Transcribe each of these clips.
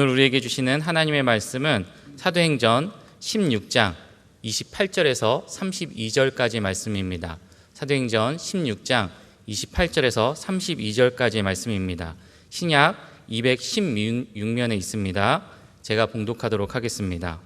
오늘 우리에게 주시는 하나님의 말씀은 사도행전 16장 28절에서 32절까지 말씀입니다. 사도행전 16장 28절에서 32절까지 말씀입니다. 신약 216면에 있습니다. 제가 봉독하도록 하겠습니다.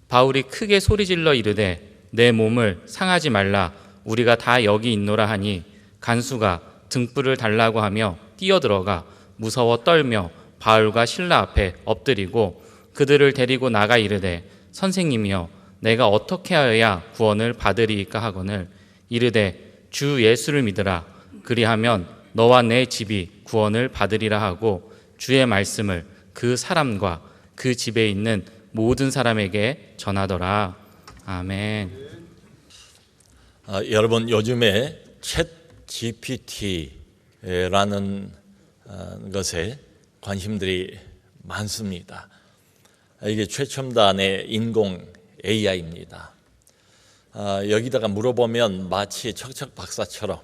바울이 크게 소리질러 이르되 내 몸을 상하지 말라, 우리가 다 여기 있노라 하니 간수가 등불을 달라고 하며 뛰어들어가 무서워 떨며 바울과 실라 앞에 엎드리고 그들을 데리고 나가 이르되 선생님이여, 내가 어떻게 하여야 구원을 받으리이까 하거늘 이르되 주 예수를 믿으라, 그리하면 너와 내 집이 구원을 받으리라 하고 주의 말씀을 그 사람과 그 집에 있는 모든 사람에게 전하더라. 아멘. 여러분, 요즘에 챗 GPT라는 것에 관심들이 많습니다. 이게 최첨단의 인공 AI입니다. 여기다가 물어보면 마치 척척 박사처럼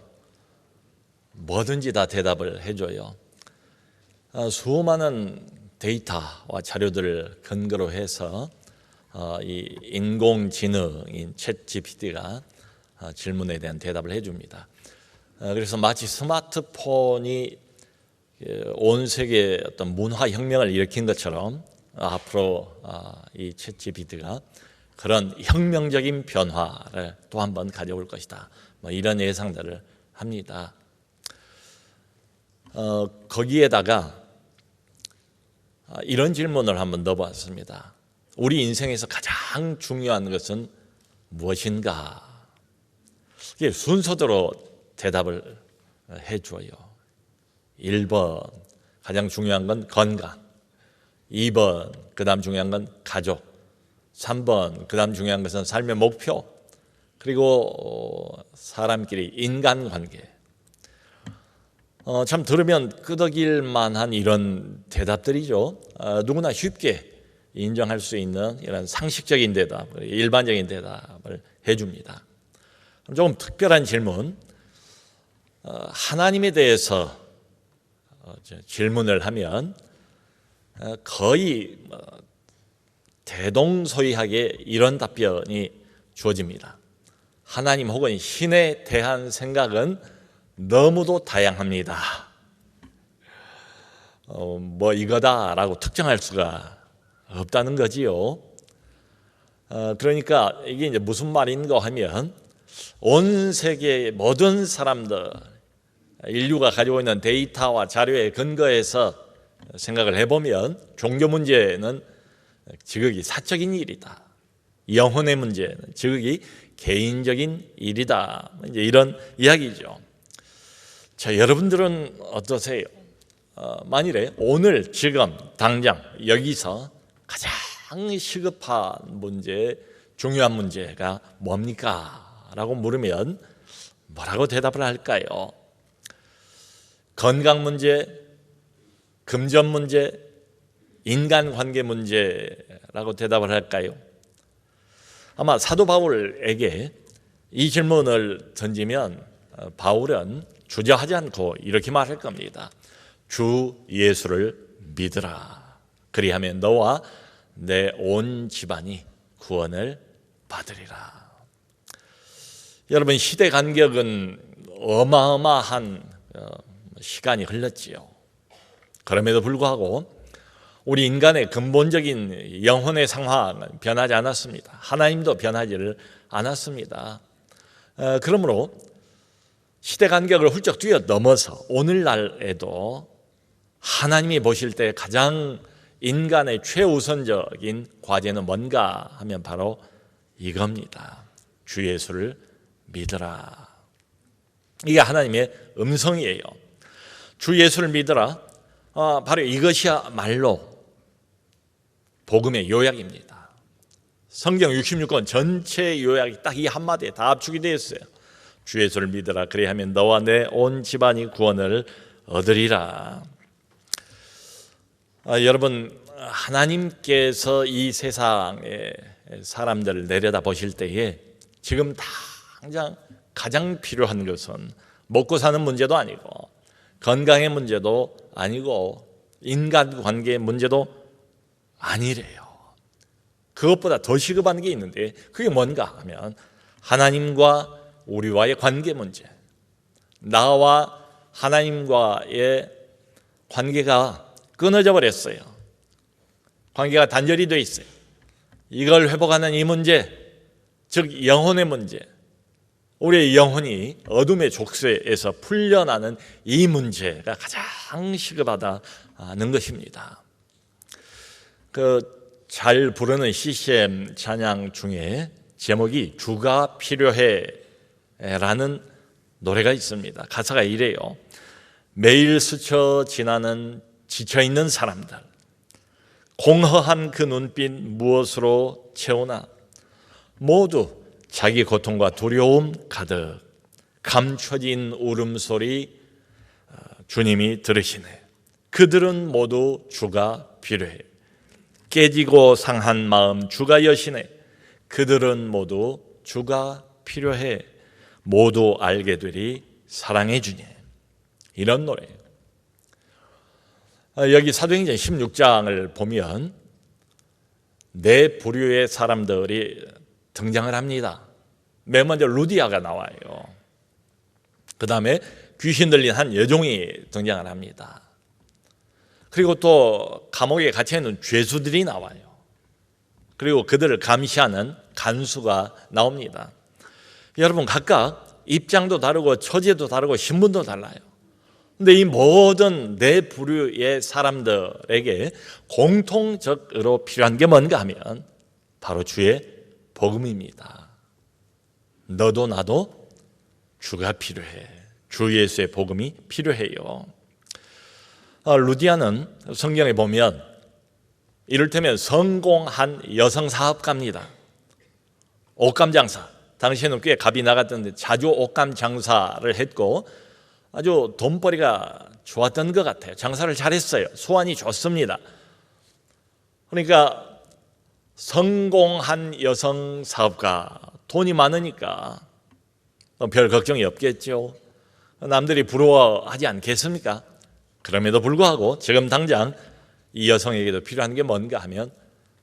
뭐든지 다 대답을 해줘요. 수많은 데이터와 자료들을 근거로 해서 이 인공지능인 챗 GPT가 질문에 대한 대답을 해줍니다. 그래서 마치 스마트폰이 온 세계에 어떤 문화혁명을 일으킨 것처럼 앞으로 이 챗 GPT가 그런 혁명적인 변화를 또 한 번 가져올 것이다, 이런 예상들을 합니다. 거기에다가 이런 질문을 한번 넣어봤습니다. 우리 인생에서 가장 중요한 것은 무엇인가? 이게 순서대로 대답을 해줘요. 1번, 가장 중요한 건 건강. 2번, 그 다음 중요한 건 가족. 3번, 그 다음 중요한 것은 삶의 목표. 그리고 사람끼리 인간관계. 참 들으면 끄덕일 만한 이런 대답들이죠. 누구나 쉽게 인정할 수 있는 이런 상식적인 대답, 일반적인 대답을 해줍니다. 조금 특별한 질문, 하나님에 대해서 질문을 하면 거의 대동소이하게 이런 답변이 주어집니다. 하나님 혹은 신에 대한 생각은 너무도 다양합니다. 뭐 이거다라고 특정할 수가 없다는 거지요. 그러니까 이게 이제 무슨 말인가 하면 온 세계의 모든 사람들, 인류가 가지고 있는 데이터와 자료에 근거해서 생각을 해보면 종교 문제는 지극히 사적인 일이다. 영혼의 문제는 지극히 개인적인 일이다. 이제 이런 이야기죠. 자, 여러분들은 어떠세요? 만일에 오늘 지금 당장 여기서 가장 시급한 문제, 중요한 문제가 뭡니까? 라고 물으면 뭐라고 대답을 할까요? 건강 문제, 금전 문제, 인간관계 문제라고 대답을 할까요? 아마 사도 바울에게 이 질문을 던지면 바울은 주저하지 않고 이렇게 말할 겁니다. 주 예수를 믿으라. 그리하면 너와 내 온 집안이 구원을 받으리라. 여러분, 시대 간격은 어마어마한 시간이 흘렀지요. 그럼에도 불구하고 우리 인간의 근본적인 영혼의 상황은 변하지 않았습니다. 하나님도 변하지를 않았습니다. 그러므로 시대 간격을 훌쩍 뛰어넘어서 오늘날에도 하나님이 보실 때 가장 인간의 최우선적인 과제는 뭔가 하면 바로 이겁니다. 주 예수를 믿으라. 이게 하나님의 음성이에요. 주 예수를 믿으라. 바로 이것이야말로 복음의 요약입니다. 성경 66권 전체 요약이 딱 이 한마디에 다 압축이 되어 있어요. 주 예수를 믿으라. 그리하면 너와 내 온 집안이 구원을 얻으리라. 여러분, 하나님께서 이 세상의 사람들을 내려다 보실 때에 지금 당장 가장 필요한 것은 먹고 사는 문제도 아니고 건강의 문제도 아니고 인간관계의 문제도 아니래요. 그것보다 더 시급한 게 있는데 그게 뭔가 하면 하나님과 우리와의 관계 문제, 나와 하나님과의 관계가 끊어져 버렸어요. 관계가 단절이 돼 있어요. 이걸 회복하는 이 문제, 즉 영혼의 문제, 우리의 영혼이 어둠의 족쇄에서 풀려나는 이 문제가 가장 시급하다는 것입니다. 잘 부르는 CCM 찬양 중에 제목이 주가 필요해라는 노래가 있습니다. 가사가 이래요. 매일 스쳐 지나는 지쳐있는 사람들, 공허한 그 눈빛 무엇으로 채우나 모두 자기 고통과 두려움 가득 감춰진 울음소리 주님이 들으시네. 그들은 모두 주가 필요해. 깨지고 상한 마음 주가 여시네. 그들은 모두 주가 필요해. 모두 알게 되리 사랑해 주니. 이런 노래예요. 여기 사도행전 16장을 보면 네 부류의 사람들이 등장을 합니다. 맨 먼저 루디아가 나와요. 그 다음에 귀신 들린 한 여종이 등장을 합니다. 그리고 또 감옥에 갇혀있는 죄수들이 나와요. 그리고 그들을 감시하는 간수가 나옵니다. 여러분 각각 입장도 다르고 처지도 다르고 신분도 달라요. 그런데 이 모든 네 부류의 사람들에게 공통적으로 필요한 게 뭔가 하면 바로 주의 복음입니다. 너도 나도 주가 필요해. 주 예수의 복음이 필요해요. 루디아는 성경에 보면 이를테면 성공한 여성 사업가입니다. 옷감 장사, 당시에는 꽤 값이 나갔던데 자주 옷감 장사를 했고 아주 돈벌이가 좋았던 것 같아요. 장사를 잘했어요. 수완이 좋습니다. 그러니까 성공한 여성 사업가, 돈이 많으니까 별 걱정이 없겠죠. 남들이 부러워하지 않겠습니까? 그럼에도 불구하고 지금 당장 이 여성에게도 필요한 게 뭔가 하면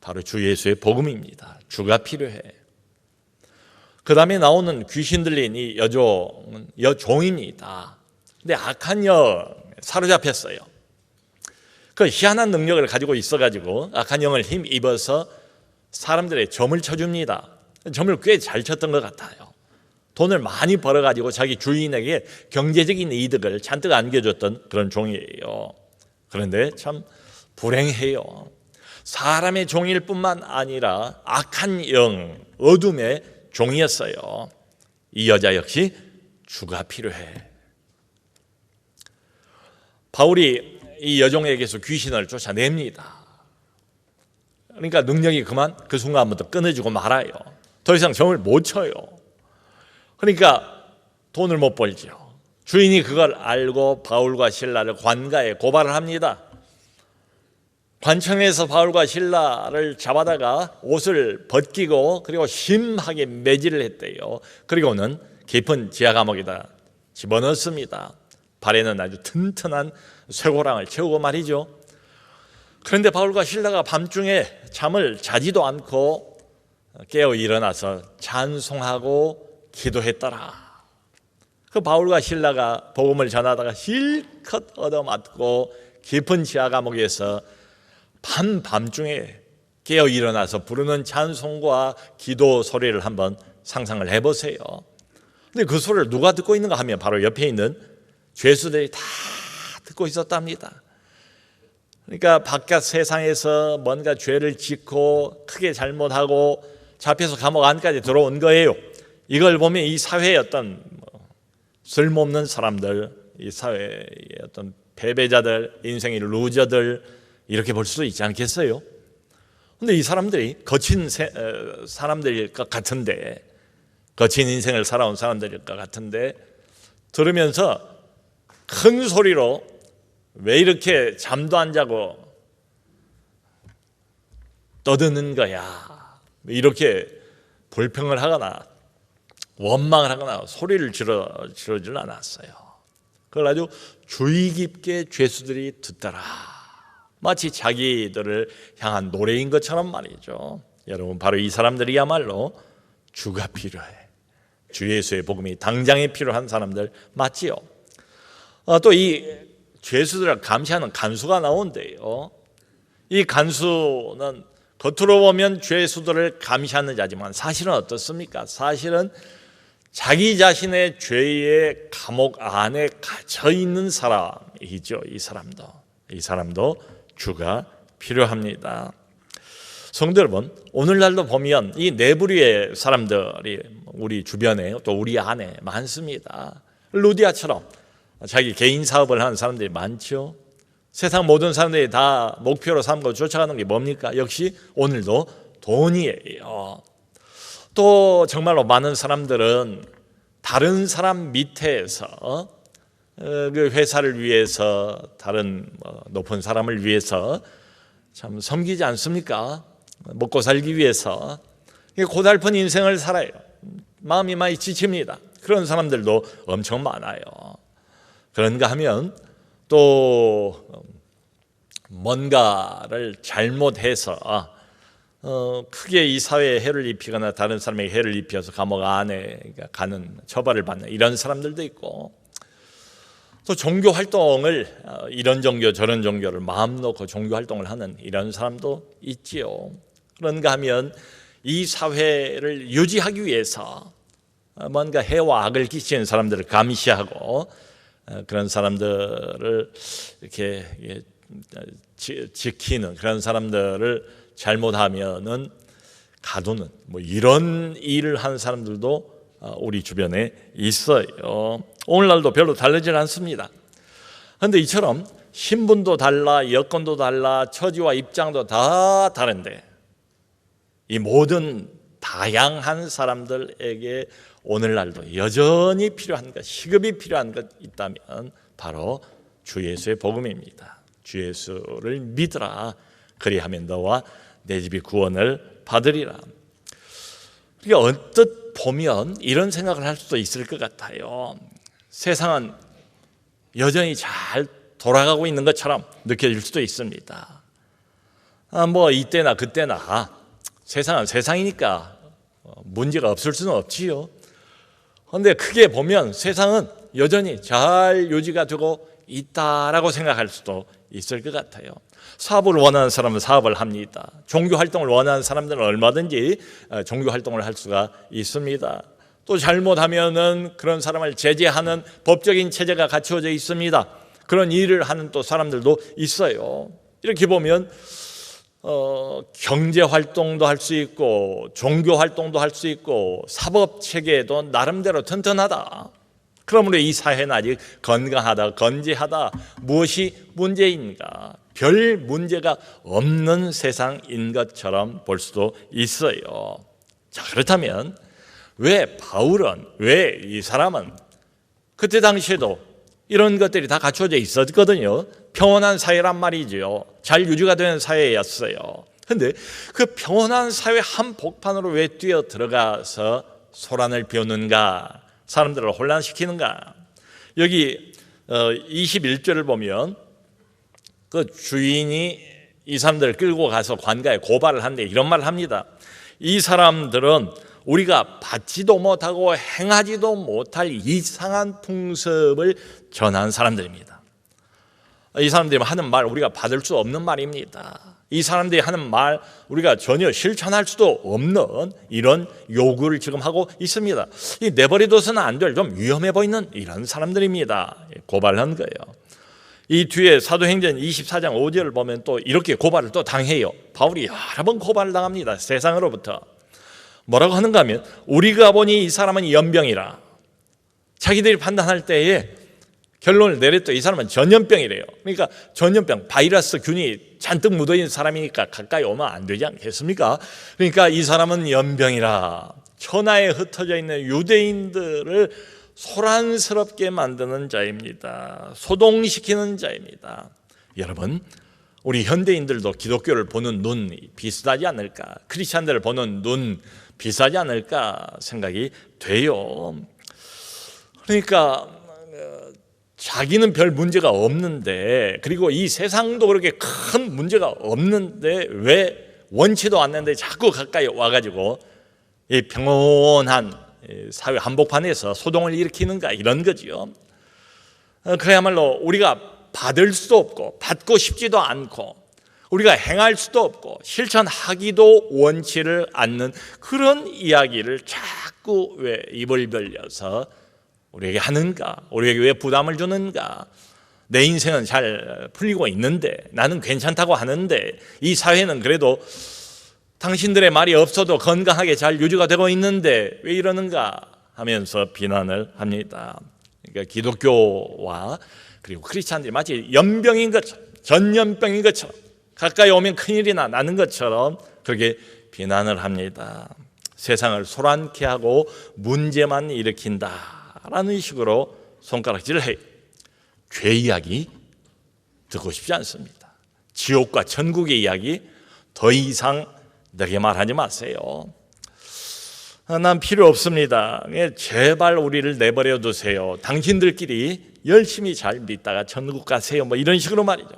바로 주 예수의 복음입니다. 주가 필요해. 그 다음에 나오는 귀신 들린 이 여종입니다. 근데 악한 영 사로잡혔어요. 그 희한한 능력을 가지고 있어가지고 악한 영을 힘입어서 사람들의 점을 쳐줍니다. 점을 꽤 잘 쳤던 것 같아요. 돈을 많이 벌어가지고 자기 주인에게 경제적인 이득을 잔뜩 안겨줬던 그런 종이에요. 그런데 참 불행해요. 사람의 종일 뿐만 아니라 악한 영, 어둠의 종이었어요. 이 여자 역시 주가 필요해. 바울이 이 여종에게서 귀신을 쫓아냅니다. 그러니까 능력이 그만 그 순간부터 끊어지고 말아요. 더 이상 점을 못 쳐요. 그러니까 돈을 못 벌죠. 주인이 그걸 알고 바울과 실라를 관가에 고발을 합니다. 관청에서 바울과 실라를 잡아다가 옷을 벗기고 그리고 심하게 매질을 했대요. 그리고는 깊은 지하 감옥에다 집어넣습니다. 발에는 아주 튼튼한 쇠고랑을 채우고 말이죠. 그런데 바울과 실라가 밤중에 잠을 자지도 않고 깨어 일어나서 찬송하고 기도했더라. 그 바울과 실라가 복음을 전하다가 실컷 얻어맞고 깊은 지하 감옥에서 밤중에 깨어 일어나서 부르는 찬송과 기도 소리를 한번 상상을 해보세요. 근데 그 소리를 누가 듣고 있는가 하면 바로 옆에 있는 죄수들이 다 듣고 있었답니다. 그러니까 바깥 세상에서 뭔가 죄를 짓고 크게 잘못하고 잡혀서 감옥 안까지 들어온 거예요. 이걸 보면 이 사회의 어떤 쓸모없는 사람들, 이 사회의 어떤 패배자들, 인생의 루저들 이렇게 볼 수도 있지 않겠어요? 그런데 이 사람들이 거친 사람들일 것 같은데, 거친 인생을 살아온 사람들일 것 같은데 들으면서 큰 소리로 왜 이렇게 잠도 안 자고 떠드는 거야, 이렇게 불평을 하거나 원망을 하거나 소리를 지르질 않았어요. 그걸 아주 주의 깊게 죄수들이 듣더라. 마치 자기들을 향한 노래인 것처럼 말이죠. 여러분, 바로 이 사람들이야말로 주가 필요해. 주 예수의 복음이 당장에 필요한 사람들 맞지요. 또 이 죄수들을 감시하는 간수가 나온대요. 이 간수는 겉으로 보면 죄수들을 감시하는 자지만 사실은 어떻습니까? 사실은 자기 자신의 죄의 감옥 안에 갇혀 있는 사람이죠. 이 사람도 주가 필요합니다. 성도 여러분, 오늘날도 보면 이 네 부류의 사람들이 우리 주변에 또 우리 안에 많습니다. 루디아처럼 자기 개인 사업을 하는 사람들이 많죠. 세상 모든 사람들이 다 목표로 삼고 쫓아가는 게 뭡니까? 역시 오늘도 돈이에요. 또 정말로 많은 사람들은 다른 사람 밑에서 그 회사를 위해서, 다른 높은 사람을 위해서 참 섬기지 않습니까? 먹고 살기 위해서 고달픈 인생을 살아요. 마음이 많이 지칩니다. 그런 사람들도 엄청 많아요. 그런가 하면 또 뭔가를 잘못해서 크게 이 사회에 해를 입히거나 다른 사람에게 해를 입혀서 감옥 안에 가는 처벌을 받는 이런 사람들도 있고, 또 종교 활동을 이런 종교 저런 종교를 마음 놓고 종교 활동을 하는 이런 사람도 있지요. 그런가 하면 이 사회를 유지하기 위해서 뭔가 해와 악을 끼치는 사람들을 감시하고 그런 사람들을 이렇게 지키는, 그런 사람들을 잘못하면은 가두는 이런 일을 하는 사람들도 우리 주변에 있어요. 오늘날도 별로 다르지 않습니다. 그런데 이처럼 신분도 달라, 여건도 달라, 처지와 입장도 다 다른데 이 모든 다양한 사람들에게 오늘날도 여전히 필요한 것, 시급이 필요한 것 있다면 바로 주 예수의 복음입니다. 주 예수를 믿으라. 그리하면 너와 내 집이 구원을 받으리라. 우리가 언뜻 보면 이런 생각을 할 수도 있을 것 같아요. 세상은 여전히 잘 돌아가고 있는 것처럼 느껴질 수도 있습니다. 이때나 그때나 세상은 세상이니까 문제가 없을 수는 없지요. 그런데 크게 보면 세상은 여전히 잘 유지가 되고 있다라고 생각할 수도 있을 것 같아요. 사업을 원하는 사람은 사업을 합니다. 종교 활동을 원하는 사람들은 얼마든지 종교 활동을 할 수가 있습니다. 또 잘못하면은 그런 사람을 제재하는 법적인 체제가 갖추어져 있습니다. 그런 일을 하는 또 사람들도 있어요. 이렇게 보면 경제 활동도 할 수 있고 종교 활동도 할 수 있고 사법 체계도 나름대로 튼튼하다. 그러므로 이 사회는 아직 건강하다, 건재하다. 무엇이 문제인가? 별 문제가 없는 세상인 것처럼 볼 수도 있어요. 자, 그렇다면 왜 바울은, 왜 이 사람은 그때 당시에도 이런 것들이 다 갖춰져 있었거든요. 평온한 사회란 말이죠. 잘 유지가 되는 사회였어요. 그런데 그 평온한 사회 한복판으로 왜 뛰어 들어가서 소란을 피우는가? 사람들을 혼란시키는가? 여기 21절을 보면 그 주인이 이 사람들을 끌고 가서 관가에 고발을 한데 이런 말을 합니다. 이 사람들은 우리가 받지도 못하고 행하지도 못할 이상한 풍습을 전한 사람들입니다. 이 사람들이 하는 말 우리가 받을 수 없는 말입니다. 이 사람들이 하는 말 우리가 전혀 실천할 수도 없는 이런 요구를 지금 하고 있습니다. 이 내버려둬서는 안 될 좀 위험해 보이는 이런 사람들입니다. 고발한 거예요. 이 뒤에 사도행전 24장 5절을 보면 또 이렇게 고발을 또 당해요. 바울이 여러 번 고발을 당합니다. 세상으로부터. 뭐라고 하는가 하면 우리가 보니 이 사람은 연병이라. 자기들이 판단할 때에 결론을 내렸더니 이 사람은 전염병이래요. 그러니까 전염병, 바이러스 균이 잔뜩 묻어있는 사람이니까 가까이 오면 안 되지 않겠습니까? 그러니까 이 사람은 연병이라. 천하에 흩어져 있는 유대인들을 소란스럽게 만드는 자입니다. 소동시키는 자입니다. 여러분, 우리 현대인들도 기독교를 보는 눈이 비슷하지 않을까? 크리스찬들을 보는 눈 비슷하지 않을까 생각이 돼요. 그러니까 자기는 별 문제가 없는데, 그리고 이 세상도 그렇게 큰 문제가 없는데 왜 원치도 않는데 자꾸 가까이 와가지고 이 평온한 사회 한복판에서 소동을 일으키는가, 이런 거지요. 그야말로 우리가 받을 수도 없고 받고 싶지도 않고 우리가 행할 수도 없고 실천하기도 원치를 않는 그런 이야기를 자꾸 왜 입을 벌려서 우리에게 하는가, 우리에게 왜 부담을 주는가. 내 인생은 잘 풀리고 있는데, 나는 괜찮다고 하는데, 이 사회는 그래도 당신들의 말이 없어도 건강하게 잘 유지가 되고 있는데 왜 이러는가 하면서 비난을 합니다. 그러니까 기독교와 그리고 크리스찬들이 마치 연병인 것처럼, 전염병인 것처럼, 가까이 오면 큰일이나 나는 것처럼 그렇게 비난을 합니다. 세상을 소란케 하고 문제만 일으킨다라는 식으로 손가락질을 해요. 죄 이야기 듣고 싶지 않습니다. 지옥과 천국의 이야기 더 이상 내게 말하지 마세요. 난 필요 없습니다. 제발 우리를 내버려 두세요. 당신들끼리 열심히 잘 믿다가 천국 가세요. 뭐 이런 식으로 말이죠.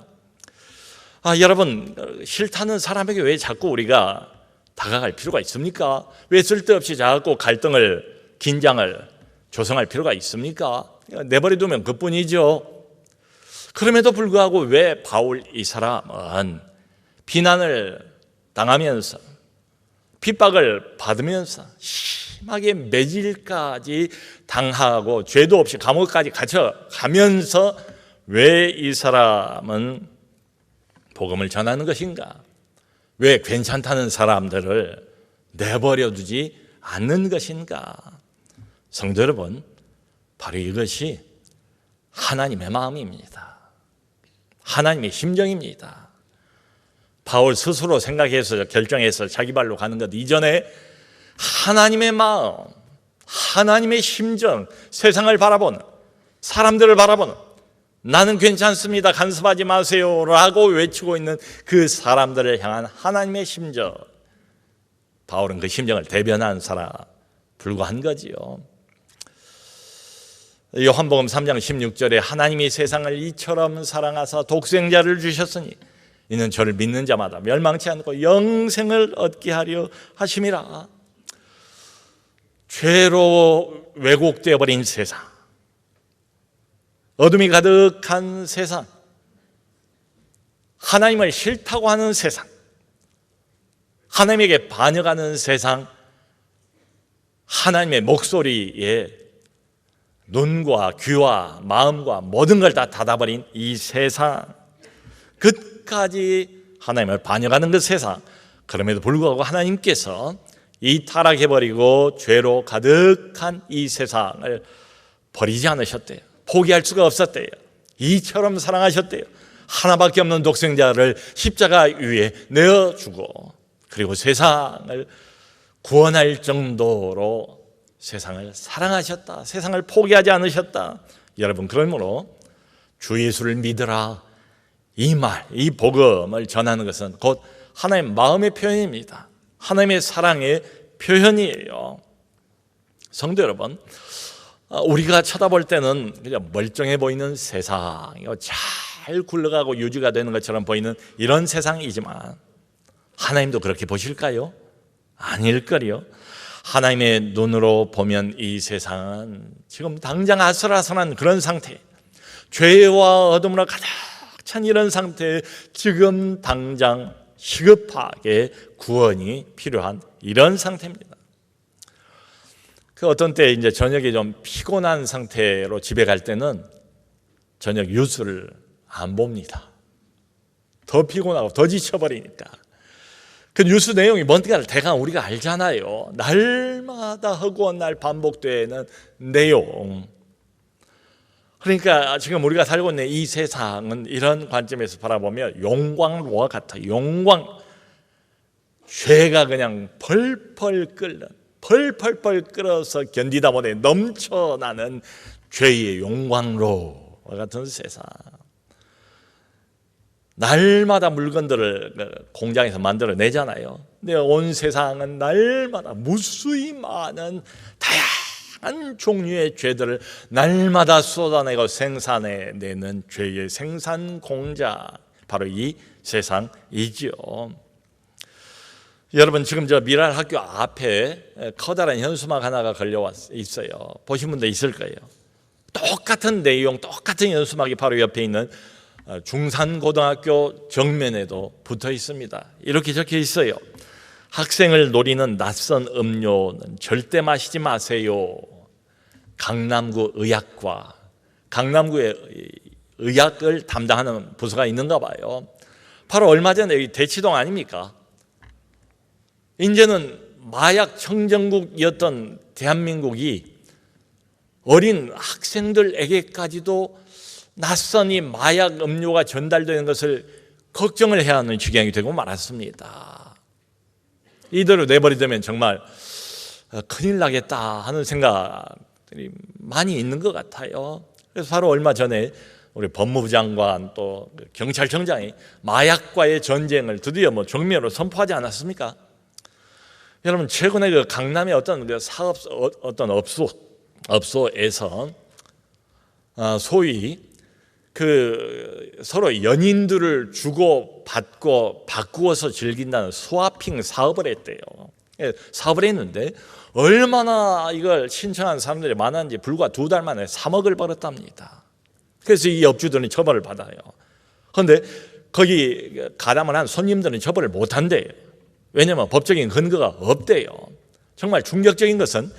여러분, 싫다는 사람에게 왜 자꾸 우리가 다가갈 필요가 있습니까? 왜 쓸데없이 자꾸 갈등을, 긴장을 조성할 필요가 있습니까? 내버려 두면 그뿐이죠. 그럼에도 불구하고 왜 바울 이 사람은 비난을 당하면서 핍박을 받으면서 심하게 매질까지 당하고 죄도 없이 감옥까지 갇혀가면서 왜 이 사람은 복음을 전하는 것인가? 왜 괜찮다는 사람들을 내버려 두지 않는 것인가? 성도 여러분, 바로 이것이 하나님의 마음입니다. 하나님의 심정입니다. 바울 스스로 생각해서 결정해서 자기 발로 가는 것 이전에 하나님의 마음, 하나님의 심정, 세상을 바라보는, 사람들을 바라보는, 나는 괜찮습니다, 간섭하지 마세요 라고 외치고 있는 그 사람들을 향한 하나님의 심정, 바울은 그 심정을 대변한 사람 불과한 거지요. 요한복음 3장 16절에 하나님이 세상을 이처럼 사랑하사 독생자를 주셨으니 이는 저를 믿는 자마다 멸망치 않고 영생을 얻게 하려 하심이라. 죄로 왜곡되어 버린 세상, 어둠이 가득한 세상, 하나님을 싫다고 하는 세상, 하나님에게 반역하는 세상, 하나님의 목소리에 눈과 귀와 마음과 모든 걸 다 닫아버린 이 세상, 끝까지 하나님을 반역하는 그 세상, 그럼에도 불구하고 하나님께서 이 타락해버리고 죄로 가득한 이 세상을 버리지 않으셨대요. 포기할 수가 없었대요. 이처럼 사랑하셨대요. 하나밖에 없는 독생자를 십자가 위에 내어주고, 그리고 세상을 구원할 정도로 세상을 사랑하셨다. 세상을 포기하지 않으셨다. 여러분, 그러므로 주 예수를 믿으라, 이 말, 이 복음을 전하는 것은 곧 하나님의 마음의 표현입니다. 하나님의 사랑의 표현이에요. 성도 여러분, 우리가 쳐다볼 때는 그냥 멀쩡해 보이는 세상, 잘 굴러가고 유지가 되는 것처럼 보이는 이런 세상이지만 하나님도 그렇게 보실까요? 아닐걸요. 하나님의 눈으로 보면 이 세상은 지금 당장 아슬아슬한 그런 상태, 죄와 어둠으로 가득 찬 이런 상태에 지금 당장 시급하게 구원이 필요한 이런 상태입니다. 그 어떤 때 이제 저녁에 좀 피곤한 상태로 집에 갈 때는 저녁 뉴스를 안 봅니다. 더 피곤하고 더 지쳐버리니까. 그 뉴스 내용이 뭔가를 대강 우리가 알잖아요. 날마다 허구한 날 반복되는 내용. 그러니까 지금 우리가 살고 있는 이 세상은 이런 관점에서 바라보면 용광로와 같아요. 용광. 죄가 그냥 펄펄 끓는, 펄펄펄 끓어서 견디다 보니 넘쳐나는 죄의 용광로와 같은 세상. 날마다 물건들을 공장에서 만들어내잖아요. 근데 온 세상은 날마다 무수히 많은 다양한 종류의 죄들을 날마다 쏟아내고 생산해내는 죄의 생산 공자, 바로 이 세상이지요. 여러분, 지금 저 미랄 학교 앞에 커다란 현수막 하나가 걸려 있어요. 보신 분도 있을 거예요. 똑같은 내용, 똑같은 현수막이 바로 옆에 있는 중산고등학교 정면에도 붙어 있습니다. 이렇게 적혀 있어요. 학생을 노리는 낯선 음료는 절대 마시지 마세요. 강남구 의학과, 강남구에 의학을 담당하는 부서가 있는가 봐요. 바로 얼마 전에 여기 대치동 아닙니까? 이제는 마약 청정국이었던 대한민국이 어린 학생들에게까지도 낯선이 마약 음료가 전달되는 것을 걱정을 해야 하는 지경이 되고 말았습니다. 이대로 내버리되면 정말 큰일 나겠다 하는 생각들이 많이 있는 것 같아요. 그래서 바로 얼마 전에 우리 법무부 장관 또 경찰청장이 마약과의 전쟁을 드디어 정면으로 선포하지 않았습니까? 여러분, 최근에 그 강남의 어떤 그 사업, 어떤 업소에서 소위 그 서로 연인들을 주고 받고 바꾸어서 즐긴다는 스와핑 사업을 했대요. 사업을 했는데 얼마나 이걸 신청한 사람들이 많았는지 불과 2달 만에 3억을 벌었답니다. 그래서 이 업주들은 처벌을 받아요. 그런데 거기 가담을 한 손님들은 처벌을 못 한대요. 왜냐하면 법적인 근거가 없대요. 정말 충격적인 것은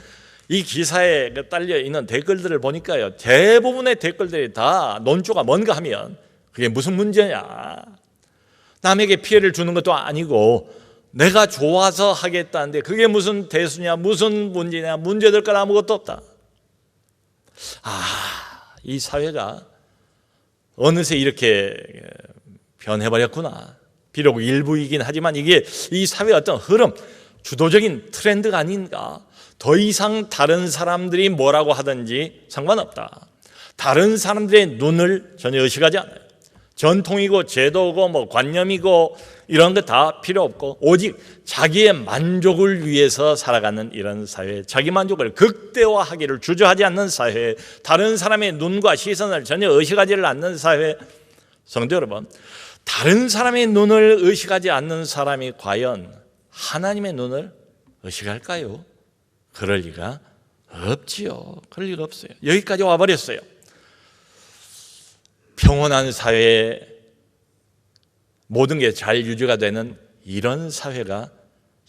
이 기사에 딸려 있는 댓글들을 보니까요, 대부분의 댓글들이 다 논조가 뭔가 하면 그게 무슨 문제냐, 남에게 피해를 주는 것도 아니고 내가 좋아서 하겠다는데 그게 무슨 대수냐, 무슨 문제냐, 문제될 건 아무것도 없다. 이 사회가 어느새 이렇게 변해버렸구나. 비록 일부이긴 하지만 이게 이 사회의 어떤 흐름, 주도적인 트렌드가 아닌가. 더 이상 다른 사람들이 뭐라고 하든지 상관없다. 다른 사람들의 눈을 전혀 의식하지 않아요. 전통이고 제도고 관념이고 이런 거 다 필요 없고 오직 자기의 만족을 위해서 살아가는 이런 사회, 자기 만족을 극대화하기를 주저하지 않는 사회, 다른 사람의 눈과 시선을 전혀 의식하지를 않는 사회. 성도 여러분, 다른 사람의 눈을 의식하지 않는 사람이 과연 하나님의 눈을 의식할까요? 그럴 리가 없지요. 그럴 리가 없어요. 여기까지 와버렸어요. 평온한 사회에 모든 게 잘 유지가 되는 이런 사회가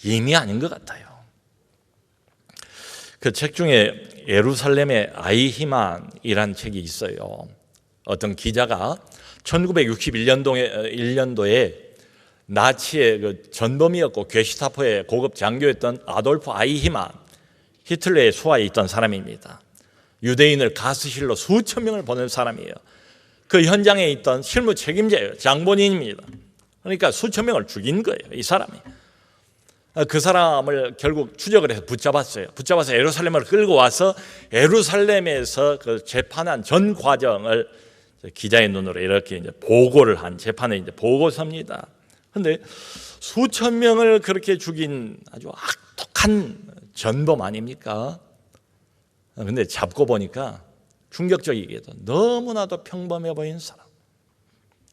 이미 아닌 것 같아요. 그 책 중에 예루살렘의 아이히만이라는 책이 있어요. 어떤 기자가 1961년도에 나치의 그 전범이었고 게슈타포의 고급 장교였던 아돌프 아이히만, 히틀러의 수하에 있던 사람입니다. 유대인을 가스실로 수천 명을 보낸 사람이에요. 그 현장에 있던 실무 책임자예요. 장본인입니다. 그러니까 수천 명을 죽인 거예요, 이 사람이. 그 사람을 결국 추적을 해서 붙잡아서 예루살렘을 끌고 와서 예루살렘에서 그 재판한 전 과정을 기자의 눈으로 이렇게 이제 보고를 한 재판의 이제 보고서입니다. 그런데 수천 명을 그렇게 죽인 아주 악독한 전범 아닙니까? 그런데 잡고 보니까 충격적이게도 너무나도 평범해 보이는 사람.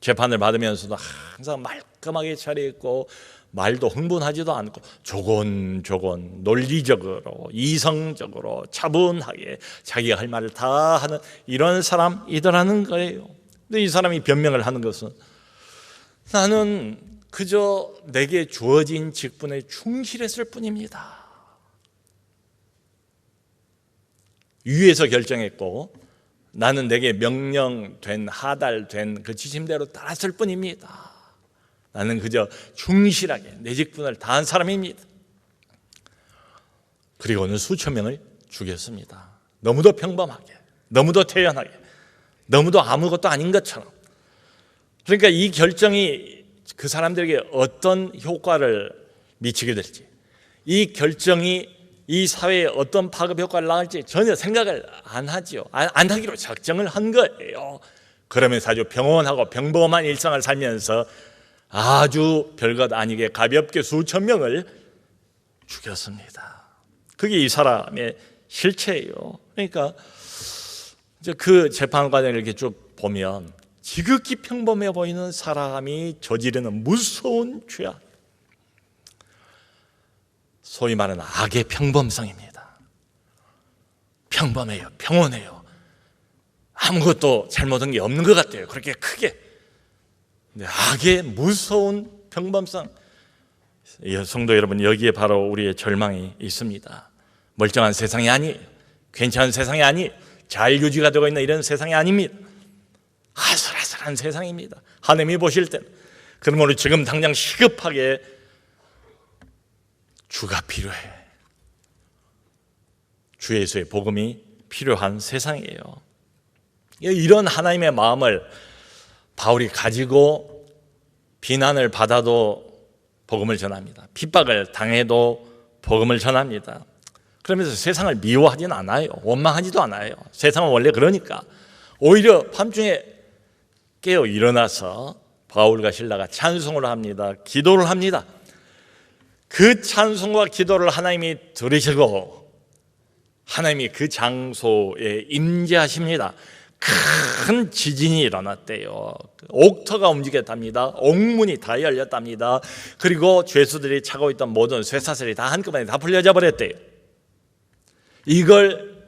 재판을 받으면서도 항상 말끔하게 차려입고 말도 흥분하지도 않고 조곤조곤 논리적으로 이성적으로 차분하게 자기가 할 말을 다 하는 이런 사람이더라는 거예요. 근데 이 사람이 변명을 하는 것은 나는 그저 내게 주어진 직분에 충실했을 뿐입니다. 위에서 결정했고 나는 내게 명령된 하달된 그 지침대로 따랐을 뿐입니다. 나는 그저 충실하게 내 직분을 다한 사람입니다. 그리고는 수천 명을 죽였습니다. 너무도 평범하게, 너무도 태연하게, 너무도 아무것도 아닌 것처럼. 그러니까 이 결정이 그 사람들에게 어떤 효과를 미치게 될지, 이 결정이 이 사회에 어떤 파급 효과를 낳을지 전혀 생각을 안 하지요. 안 하기로 작정을 한 거예요. 그러면서 아주 평온하고 평범한 일상을 살면서 아주 별것 아니게 가볍게 수천 명을 죽였습니다. 그게 이 사람의 실체예요. 그러니까 이제 그 재판 과정을 이렇게 쭉 보면 지극히 평범해 보이는 사람이 저지르는 무서운 죄악, 소위 말하는 악의 평범성입니다. 평범해요. 평온해요. 아무것도 잘못한 게 없는 것 같아요. 그렇게 크게. 근데 악의 무서운 평범성, 성도 여러분, 여기에 바로 우리의 절망이 있습니다. 멀쩡한 세상이 아니에요. 괜찮은 세상이 아니에요. 잘 유지가 되고 있는 이런 세상이 아닙니다. 아슬아슬한 세상입니다. 하나님이 보실 때는. 그러므로 지금 당장 시급하게 주가 필요해. 주 예수의 복음이 필요한 세상이에요. 이런 하나님의 마음을 바울이 가지고 비난을 받아도 복음을 전합니다. 핍박을 당해도 복음을 전합니다. 그러면서 세상을 미워하진 않아요. 원망하지도 않아요. 세상은 원래 그러니까. 오히려 밤중에 깨어 일어나서 바울과 실라가 찬송을 합니다. 기도를 합니다. 그 찬송과 기도를 하나님이 들으시고 하나님이 그 장소에 임재하십니다. 큰 지진이 일어났대요. 옥터가 움직였답니다. 옥문이 다 열렸답니다. 그리고 죄수들이 차고 있던 모든 쇠사슬이 다 한꺼번에 다 풀려져 버렸대요. 이걸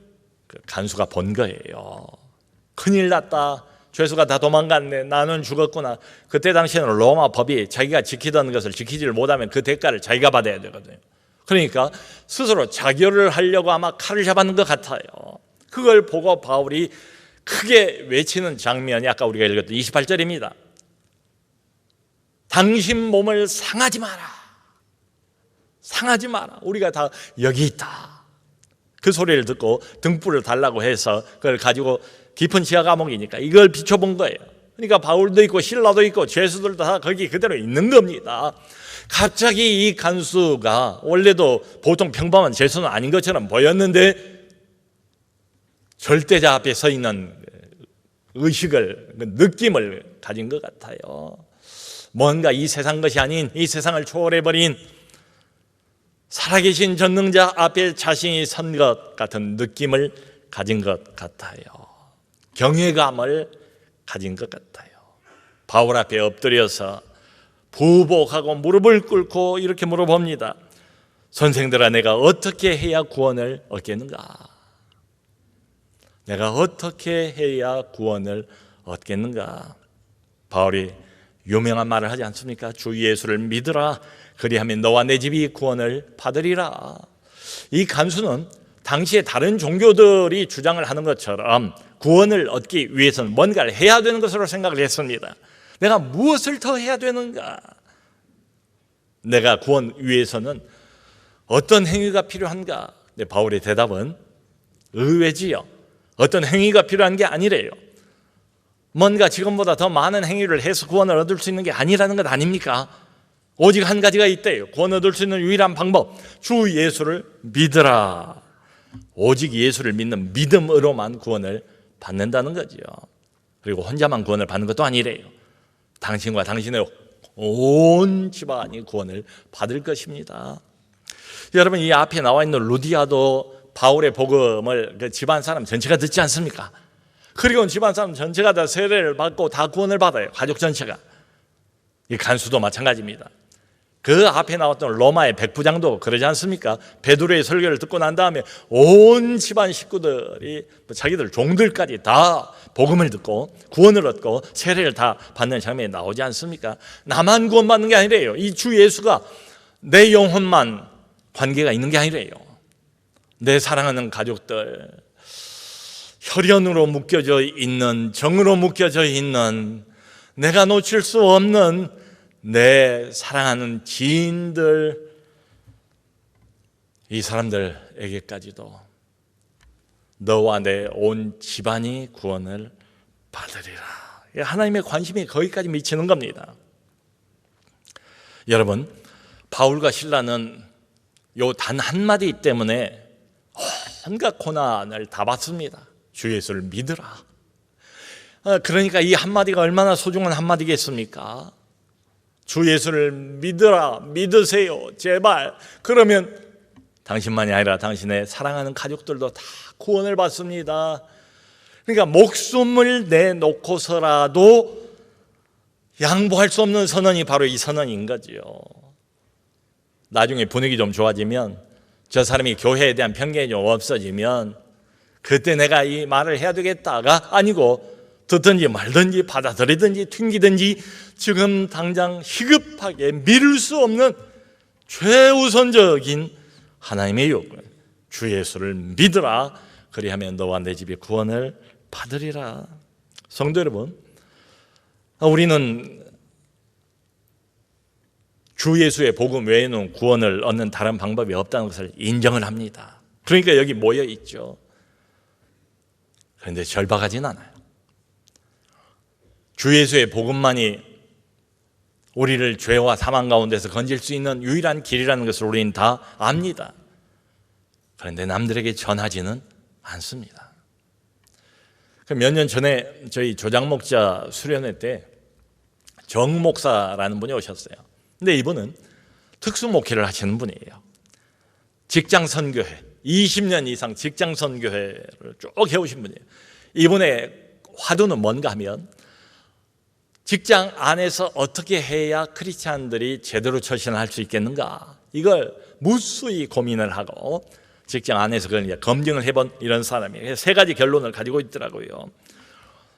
간수가 본 거예요. 큰일 났다. 죄수가 다 도망갔네. 나는 죽었구나. 그때 당시에는 로마 법이 자기가 지키던 것을 지키지를 못하면 그 대가를 자기가 받아야 되거든요. 그러니까 스스로 자결을 하려고 아마 칼을 잡았는 것 같아요. 그걸 보고 바울이 크게 외치는 장면이 아까 우리가 읽었던 28절입니다. 당신 몸을 상하지 마라. 상하지 마라. 우리가 다 여기 있다. 그 소리를 듣고 등불을 달라고 해서 그걸 가지고 깊은 지하 감옥이니까 이걸 비춰본 거예요. 그러니까 바울도 있고 실라도 있고 죄수들도 다 거기 그대로 있는 겁니다. 갑자기 이 간수가 원래도 보통 평범한 죄수는 아닌 것처럼 보였는데 절대자 앞에 서 있는 의식을, 느낌을 가진 것 같아요. 뭔가 이 세상 것이 아닌 이 세상을 초월해버린 살아계신 전능자 앞에 자신이 선 것 같은 느낌을 가진 것 같아요. 경외감을 가진 것 같아요. 바울 앞에 엎드려서 부복하고 무릎을 꿇고 이렇게 물어봅니다. 선생들아, 내가 어떻게 해야 구원을 얻겠는가? 내가 어떻게 해야 구원을 얻겠는가? 바울이 유명한 말을 하지 않습니까? 주 예수를 믿으라. 그리하면 너와 내 집이 구원을 받으리라. 이 간수는 당시에 다른 종교들이 주장을 하는 것처럼 구원을 얻기 위해서는 뭔가를 해야 되는 것으로 생각을 했습니다. 내가 무엇을 더 해야 되는가? 내가 구원 위해서는 어떤 행위가 필요한가? 네, 바울의 대답은 의외지요. 어떤 행위가 필요한 게 아니래요. 뭔가 지금보다 더 많은 행위를 해서 구원을 얻을 수 있는 게 아니라는 것 아닙니까? 오직 한 가지가 있대요. 구원 얻을 수 있는 유일한 방법, 주 예수를 믿으라. 오직 예수를 믿는 믿음으로만 구원을 받는다는 거죠. 그리고 혼자만 구원을 받는 것도 아니래요. 당신과 당신의 온 집안이 구원을 받을 것입니다. 여러분, 이 앞에 나와 있는 루디아도 바울의 복음을 그 집안 사람 전체가 듣지 않습니까? 그리고 집안 사람 전체가 다 세례를 받고 다 구원을 받아요. 가족 전체가. 이 간수도 마찬가지입니다. 그 앞에 나왔던 로마의 백부장도 그러지 않습니까? 베드로의 설교를 듣고 난 다음에 온 집안 식구들이 자기들 종들까지 다 복음을 듣고 구원을 얻고 세례를 다 받는 장면이 나오지 않습니까? 나만 구원받는 게 아니래요. 이 주 예수가 내 영혼만 관계가 있는 게 아니래요. 내 사랑하는 가족들, 혈연으로 묶여져 있는, 정으로 묶여져 있는, 내가 놓칠 수 없는 내 사랑하는 지인들, 이 사람들에게까지도 너와 내 온 집안이 구원을 받으리라. 하나님의 관심이 거기까지 미치는 겁니다. 여러분, 바울과 실라는 요 단 한마디 때문에 온갖 고난을 다 받습니다. 주 예수를 믿으라. 그러니까 이 한마디가 얼마나 소중한 한마디겠습니까? 주 예수를 믿으라, 믿으세요, 제발. 그러면 당신만이 아니라 당신의 사랑하는 가족들도 다 구원을 받습니다. 그러니까 목숨을 내놓고서라도 양보할 수 없는 선언이 바로 이 선언인 거지요. 나중에 분위기 좀 좋아지면, 저 사람이 교회에 대한 편견이 좀 없어지면 그때 내가 이 말을 해야 되겠다가 아니고 듣든지 말든지 받아들이든지 튕기든지 지금 당장 시급하게 미룰 수 없는 최우선적인 하나님의 요구, 주 예수를 믿으라. 그리하면 너와 내 집이 구원을 받으리라. 성도 여러분, 우리는 주 예수의 복음 외에는 구원을 얻는 다른 방법이 없다는 것을 인정을 합니다. 그러니까 여기 모여 있죠. 그런데 절박하진 않아요. 주 예수의 복음만이 우리를 죄와 사망 가운데서 건질 수 있는 유일한 길이라는 것을 우리는 다 압니다. 그런데 남들에게 전하지는 않습니다. 몇 년 전에 저희 조장목자 수련회 때 정 목사라는 분이 오셨어요. 근데 이분은 특수 목회를 하시는 분이에요. 직장 선교회, 20년 이상 직장 선교회를 쭉 해오신 분이에요. 이분의 화두는 뭔가 하면 직장 안에서 어떻게 해야 크리스찬들이 제대로 처신할 수 있겠는가, 이걸 무수히 고민을 하고 직장 안에서 그걸 이제 검증을 해본 이런 사람이에요. 세 가지 결론을 가지고 있더라고요.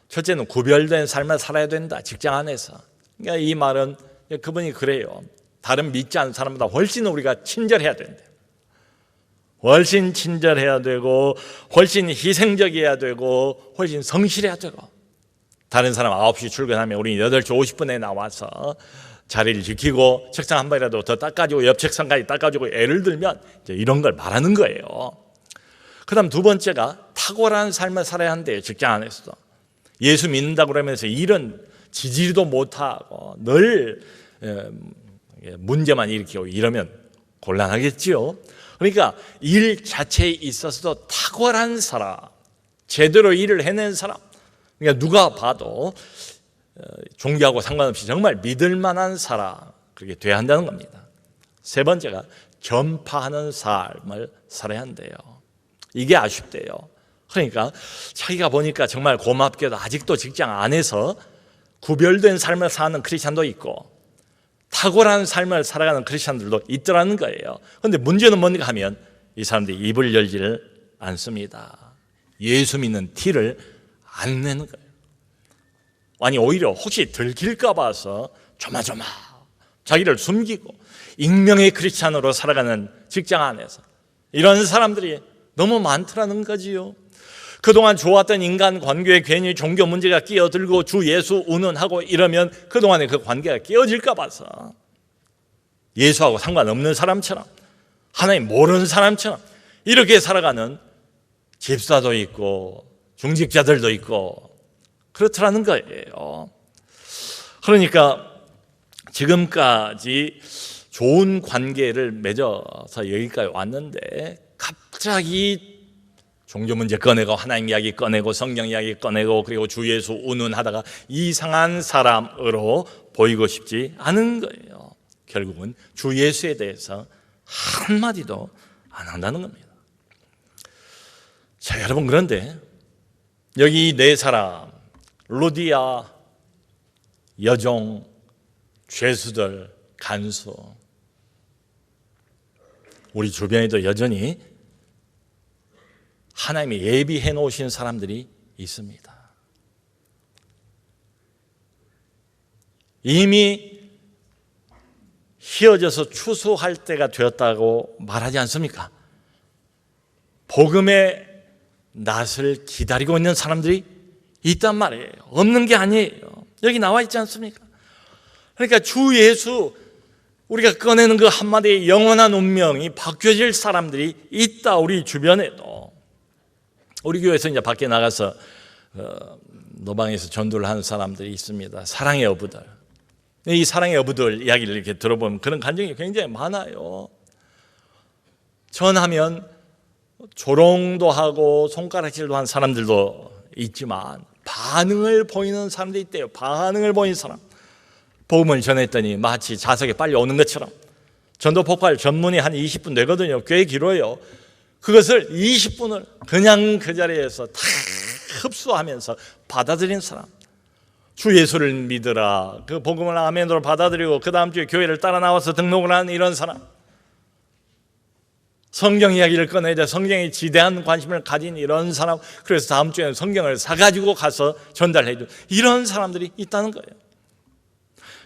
첫째는 구별된 삶을 살아야 된다, 직장 안에서. 그러니까 이 말은 그분이 그래요. 다른 믿지 않는 사람보다 훨씬 우리가 친절해야 된대. 훨씬 친절해야 되고 훨씬 희생적이어야 되고 훨씬 성실해야 되고, 다른 사람 9시 출근하면 우리 8시 50분에 나와서 자리를 지키고 책상 한 번이라도 더 닦아주고 옆 책상까지 닦아주고 애를 들면 이제 이런 걸 말하는 거예요. 그 다음 두 번째가 탁월한 삶을 살아야 한대요. 직장 안에서도. 예수 믿는다고 그러면서 일은 지지리도 못하고 늘 문제만 일으키고 이러면 곤란하겠지요. 그러니까 일 자체에 있어서도 탁월한 사람, 제대로 일을 해낸 사람, 그러니까 누가 봐도 종교하고 상관없이 정말 믿을 만한 사람, 그렇게 돼야 한다는 겁니다. 세 번째가 전파하는 삶을 살아야 한대요. 이게 아쉽대요. 그러니까 자기가 보니까 정말 고맙게도 아직도 직장 안에서 구별된 삶을 사는 크리스찬도 있고 탁월한 삶을 살아가는 크리스찬들도 있더라는 거예요. 그런데 문제는 뭔가 하면 이 사람들이 입을 열지를 않습니다. 예수 믿는 티를 안 내는 거예요. 아니 오히려 혹시 들킬까 봐서 조마조마 자기를 숨기고 익명의 크리스찬으로 살아가는 직장 안에서 이런 사람들이 너무 많더라는 거지요. 그동안 좋았던 인간관계에 괜히 종교 문제가 끼어들고 주 예수 운운하고 이러면 그동안의 그 관계가 깨어질까 봐서 예수하고 상관없는 사람처럼, 하나님 모르는 사람처럼 이렇게 살아가는 집사도 있고 중직자들도 있고 그렇더라는 거예요. 그러니까 지금까지 좋은 관계를 맺어서 여기까지 왔는데 갑자기 종교 문제 꺼내고 하나님 이야기 꺼내고 성경 이야기 꺼내고 그리고 주 예수 운운하다가 이상한 사람으로 보이고 싶지 않은 거예요. 결국은 주 예수에 대해서 한마디도 안 한다는 겁니다. 자, 여러분, 그런데 여기 네 사람, 루디아, 여종, 죄수들, 간수, 우리 주변에도 여전히 하나님이 예비해 놓으신 사람들이 있습니다. 이미 휘어져서 추수할 때가 되었다고 말하지 않습니까? 복음의 낫을 기다리고 있는 사람들이 있단 말이에요. 없는 게 아니에요. 여기 나와 있지 않습니까? 그러니까 주 예수, 우리가 꺼내는 그 한마디의 영원한 운명이 바뀌어질 사람들이 있다. 우리 주변에도. 우리 교회에서 이제 밖에 나가서 노방에서 전도를 하는 사람들이 있습니다. 사랑의 어부들. 이 사랑의 어부들 이야기를 이렇게 들어보면 그런 감정이 굉장히 많아요. 전하면 조롱도 하고 손가락질도 한 사람들도 있지만 반응을 보이는 사람도 있대요. 반응을 보이는 사람. 복음을 전했더니 마치 자석에 빨리 오는 것처럼 전도 폭발 전문이 한 20분 되거든요. 꽤 길어요. 그것을 20분을 그냥 그 자리에서 다 흡수하면서 받아들인 사람, 주 예수를 믿으라 그 복음을 아멘으로 받아들이고 그 다음 주에 교회를 따라 나와서 등록을 하는 이런 사람, 성경 이야기를 꺼내야 돼 성경에 지대한 관심을 가진 이런 사람, 그래서 다음 주에는 성경을 사가지고 가서 전달해 줘, 이런 사람들이 있다는 거예요.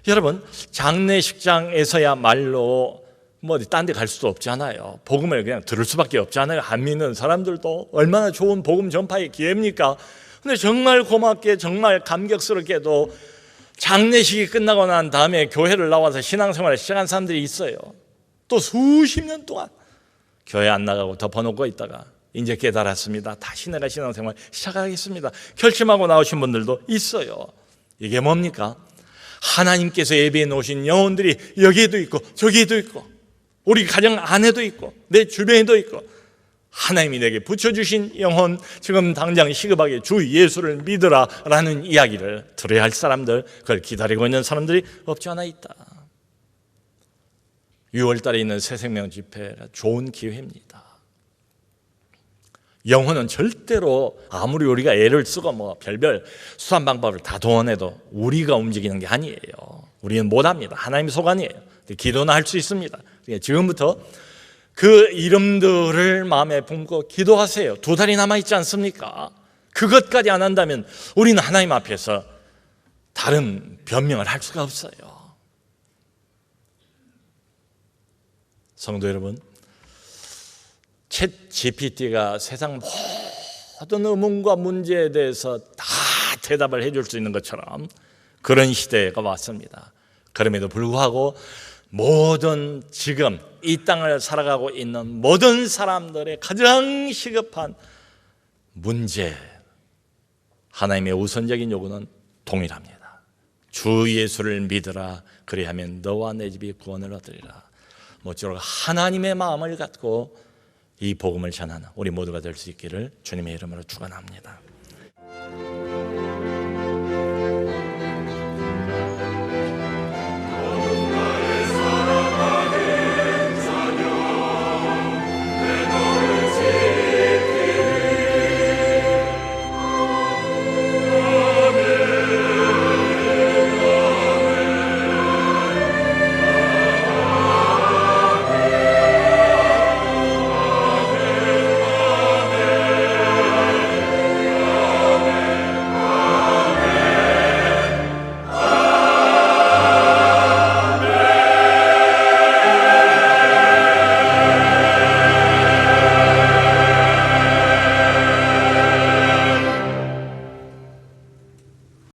여러분, 장례식장에서야말로 뭐 딴 데 갈 수도 없잖아요. 복음을 그냥 들을 수밖에 없잖아요. 안 믿는 사람들도 얼마나 좋은 복음 전파의 기회입니까? 근데 정말 고맙게 정말 감격스럽게도 장례식이 끝나고 난 다음에 교회를 나와서 신앙생활을 시작한 사람들이 있어요. 또 수십 년 동안 교회 안 나가고 덮어놓고 있다가 이제 깨달았습니다. 다시 내가 신앙생활 시작하겠습니다. 결심하고 나오신 분들도 있어요. 이게 뭡니까? 하나님께서 예비해 놓으신 영혼들이 여기에도 있고 저기에도 있고 우리 가정 안에도 있고 내 주변에도 있고, 하나님이 내게 붙여주신 영혼, 지금 당장 시급하게 주 예수를 믿으라 라는 이야기를 들어야 할 사람들, 그걸 기다리고 있는 사람들이 없지 않아 있다. 6월 달에 있는 새생명 집회가 좋은 기회입니다. 영혼은 절대로 아무리 우리가 애를 쓰고 뭐 별별 수단 방법을 다 동원해도 우리가 움직이는 게 아니에요. 우리는 못합니다. 하나님의 소관이에요. 기도는 할 수 있습니다. 지금부터 그 이름들을 마음에 품고 기도하세요. 2달이 남아있지 않습니까? 그것까지 안 한다면 우리는 하나님 앞에서 다른 변명을 할 수가 없어요. 성도 여러분, 챗 GPT가 세상 모든 의문과 문제에 대해서 다 대답을 해줄 수 있는 것처럼 그런 시대가 왔습니다. 그럼에도 불구하고 모든 지금 이 땅을 살아가고 있는 모든 사람들의 가장 시급한 문제, 하나님의 우선적인 요구는 동일합니다. 주 예수를 믿으라, 그리하면 너와 내 집이 구원을 얻으리라. 모쪼록 하나님의 마음을 갖고 이 복음을 전하는 우리 모두가 될 수 있기를 주님의 이름으로 축원합니다.